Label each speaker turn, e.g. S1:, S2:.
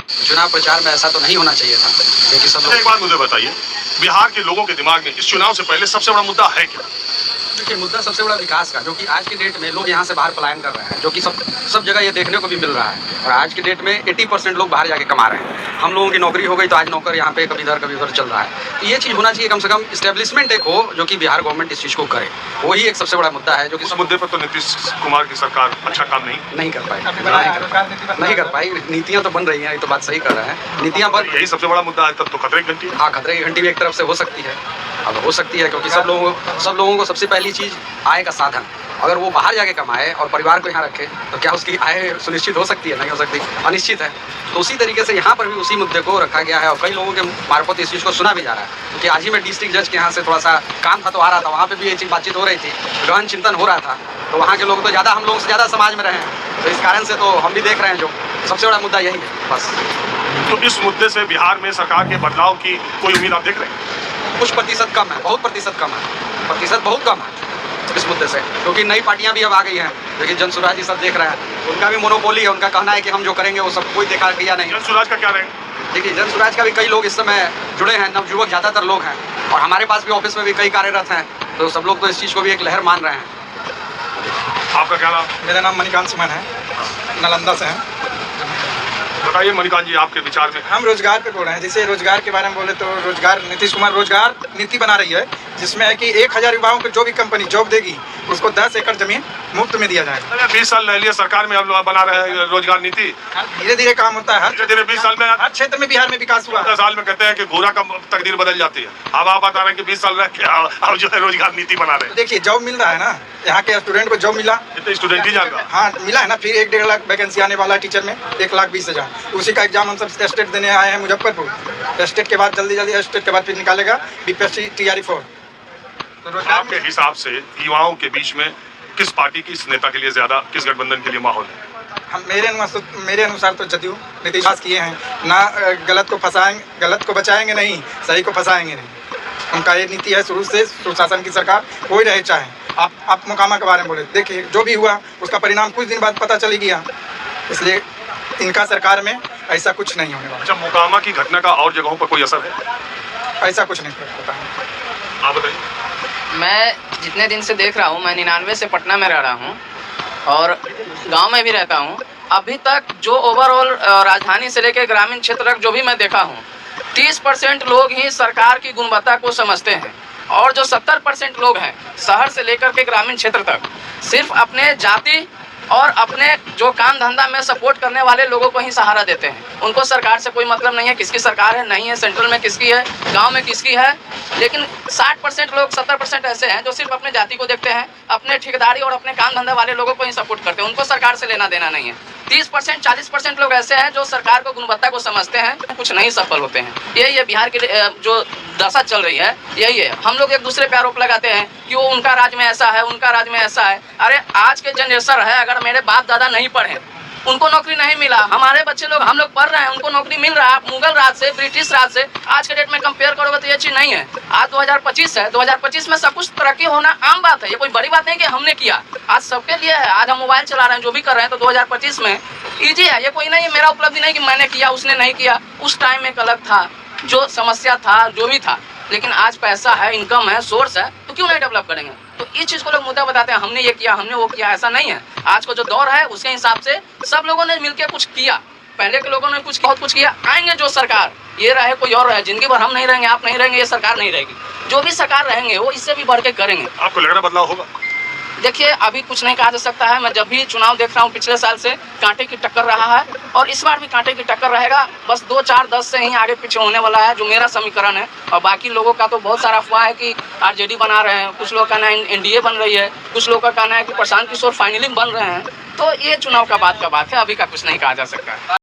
S1: चुनाव प्रचार में ऐसा तो नहीं होना चाहिए था, क्योंकि सब
S2: एक बात मुझे बताइए, बिहार के लोगों के दिमाग में इस चुनाव से पहले सबसे बड़ा मुद्दा है क्या?
S1: देखिए, मुद्दा सबसे बड़ा विकास का, जो कि आज की डेट में लोग यहाँ से बाहर पलायन कर रहे हैं, जो कि सब जगह ये देखने को भी मिल रहा है। और आज की डेट में 80% लोग बाहर जाके कमा रहे हैं। हम लोगों की नौकरी हो गई तो आज नौकर यहाँ पे कभी इधर चल रहा है। तो ये चीज़ होना चाहिए, कम से कम इस्टेब्लिशमेंट एक हो जो कि बिहार गवर्नमेंट इस चीज़ को करे। वही एक सबसे बड़ा मुद्दा है, जो कि
S2: इस मुद्दे पर तो नीतीश कुमार की सरकार अच्छा काम नहीं
S1: कर पाई। नहीं कर पाई। नीतियाँ तो बन रही हैं, ये तो बात सही कर रहे हैं, नीतियाँ बन।
S2: यही सबसे बड़ा मुद्दा है, तब तो खतरे की घंटी।
S1: हाँ, खतरे की घंटी भी एक तरफ से हो सकती है। अब हो सकती है, क्योंकि सब लोगों को सबसे पहली चीज़ आय का साधन, अगर वो बाहर जाके कमाए और परिवार को यहाँ रखे तो क्या उसकी आय सुनिश्चित हो सकती है? नहीं हो सकती, अनिश्चित है। तो उसी तरीके से यहाँ पर भी उसी मुद्दे को रखा गया है और कई लोगों के मार्फत इस चीज़ को सुना भी जा रहा है। क्योंकि आज ही मैं डिस्ट्रिक्ट जज के यहाँ से थोड़ा सा काम था तो आ रहा था, वहाँ पर भी ये चीज़ बातचीत हो रही थी, गहन चिंतन हो रहा था। तो वहाँ के लोग तो ज़्यादा हम लोगों से ज़्यादा समाज में रहे हैं, तो इस कारण से तो हम भी देख रहे हैं जो सबसे बड़ा मुद्दा यही है बस।
S2: तो इस मुद्दे से बिहार में सरकार के बदलाव की कोई उम्मीद आप देख रहे हैं?
S1: कुछ प्रतिशत कम है, बहुत प्रतिशत कम है, प्रतिशत बहुत कम है इस मुद्दे से, क्योंकि नई पार्टियां भी अब आ गई हैं। देखिए, जन सुराज जी सब देख रहे हैं, उनका भी मोनोपोली है, उनका कहना है कि हम जो करेंगे वो सब कोई देखा किया नहीं।
S2: जन सुराज का क्या रहेगा?
S1: देखिए, जन सुराज का भी कई लोग इस समय जुड़े हैं, नवयुवक ज़्यादातर लोग हैं, और हमारे पास भी ऑफिस में भी कई कार्यरत हैं, तो सब लोग तो इस चीज़ को भी एक लहर मान रहे हैं।
S2: आपका क्या नाम?
S3: मेरा नाम मणिकांत सुमन है, नालंदा से हैं।
S2: बताइए मणिकांत जी, आपके विचार में।
S3: हम रोजगार पे बोल रहे हैं। जैसे रोजगार के बारे में बोले तो रोजगार, नीतीश कुमार रोजगार नीति बना रही है, जिसमें है कि 1000 युवाओं को जो भी कंपनी जॉब देगी उसको 10 एकड़ जमीन मुफ्त में दिया जाएगा।
S2: 20 साल रह लिया सरकार में, अब बना रहे हैं रोजगार नीति।
S3: धीरे धीरे काम होता है,
S2: धीरे 20 साल में
S3: हर क्षेत्र में बिहार में विकास हुआ।
S2: 10 साल में कहते हैं कि घोड़ा का तकदीर बदल जाती है। अब आप बता रहे हैं कि 20 साल रह के अब जो है रोजगार नीति बना रहे हैं।
S3: देखिए, जॉब मिल रहा है ना, यहाँ के स्टूडेंट को जॉब मिला।
S2: इतने स्टूडेंट ही जान रहा।
S3: हाँ, मिला है ना। फिर 1-1.5 लाख वैकेंसी आने वाला है टीचर में, 1,20,000। उसी का एग्जाम हम सब स्टेट देने आए हैं मुजफ्फरपुर। स्टेट के बाद जल्दी स्टेट के बाद फिर निकालेगा बीपीएससी TRE-4।
S2: आपके हिसाब से युवाओं के बीच में किस पार्टी की, इस नेता के लिए ज्यादा, किस गठबंधन के लिए माहौल है?
S3: हम मेरे अनुसार तो जदयू नीतीश किए हैं ना। गलत को बचाएंगे नहीं, सही को फंसाएंगे नहीं। उनका ये नीति है शुरू से, सुशासन की सरकार कोई रहे चाहे। आप मोकामा के बारे में बोले, देखिए जो भी हुआ उसका परिणाम कुछ दिन बाद पता चली गया, इसलिए इनका सरकार में ऐसा कुछ नहीं होने वाला।
S2: अच्छा, मोकामा की घटना का और जगहों पर कोई असर है?
S3: ऐसा कुछ नहीं पता है।
S2: आप बताइए।
S4: मैं जितने दिन से देख रहा हूँ, मैं 99 से पटना में रह रहा हूँ और गांव में भी रहता हूँ। अभी तक जो ओवरऑल राजधानी से लेकर ग्रामीण क्षेत्र तक जो भी मैं देखा हूँ, 30% लोग ही सरकार की गुणवत्ता को समझते हैं, और जो 70% लोग हैं शहर से लेकर के ग्रामीण क्षेत्र तक सिर्फ अपने जाति और अपने जो काम धंधा में सपोर्ट करने वाले लोगों को ही सहारा देते हैं। उनको सरकार से कोई मतलब नहीं है, किसकी सरकार है नहीं है, सेंट्रल में किसकी है, गांव में किसकी है। लेकिन 60% लोग, 70% ऐसे हैं जो सिर्फ अपने जाति को देखते हैं, अपने ठेकेदारी और अपने काम धंधा वाले लोगों को ही सपोर्ट करते हैं, उनको सरकार से लेना देना नहीं है। 30% 40% लोग ऐसे हैं जो सरकार को गुणवत्ता को समझते हैं, कुछ नहीं सफल होते हैं। यही है बिहार की जो दशा चल रही है, यही है। हम लोग एक दूसरे पे आरोप लगाते हैं कि वो उनका राज्य में ऐसा है, उनका राज्य में ऐसा है। अरे आज के जनरेशन है, अगर मेरे बाप दादा नहीं पढ़े, उनको नौकरी नहीं मिला, हमारे बच्चे लोग, हम लोग पढ़ रहे हैं, उनको नौकरी मिल रहा है। आप मुगल राज से, ब्रिटिश राज से आज के डेट में कंपेयर करोगे तो ये चीज़ नहीं है। आज 2025 है, 2025 में सब कुछ तरक्की होना आम बात है, ये कोई बड़ी बात नहीं कि हमने किया, आज सबके लिए है। आज हम मोबाइल चला रहे हैं, जो भी कर रहे हैं, तो 2025 में ईजी है। ये कोई नहीं है मेरा उपलब्धि नहीं कि मैंने किया उसने नहीं किया। उस टाइम एक अलग था, जो समस्या था, जो भी था, लेकिन आज पैसा है, इनकम है, सोर्स है, तो क्यों नहीं डेवलप करेंगे? तो इस चीज़ को लोग मुद्दा बताते हैं, हमने ये किया, हमने वो किया। ऐसा नहीं है। आज को जो दौर है उसके हिसाब से सब लोगों ने मिलकर कुछ किया, पहले के लोगों ने बहुत कुछ किया। आएंगे जो सरकार, ये रहे कोई और रहे, जिंदगी भर हम नहीं रहेंगे, आप नहीं रहेंगे, ये सरकार नहीं रहेगी। जो भी सरकार रहेंगे वो इससे भी बढ़ के करेंगे।
S2: आपको लग रहा बदलाव होगा?
S4: देखिए, अभी कुछ नहीं कहा जा सकता है। मैं जब भी चुनाव देख रहा हूँ पिछले साल से कांटे की टक्कर रहा है, और इस बार भी कांटे की टक्कर रहेगा। बस 2, 4, 10 से ही आगे पीछे होने वाला है, जो मेरा समीकरण है। और बाकी लोगों का तो बहुत सारा अफवाह है कि RJD बना रहे हैं, कुछ लोग का कहना है NDA बन रही है, कुछ लोग का कहना है कि प्रशांत किशोर फाइनली बन रहे हैं। तो ये चुनाव का बात है, अभी का कुछ नहीं कहा जा सकता है।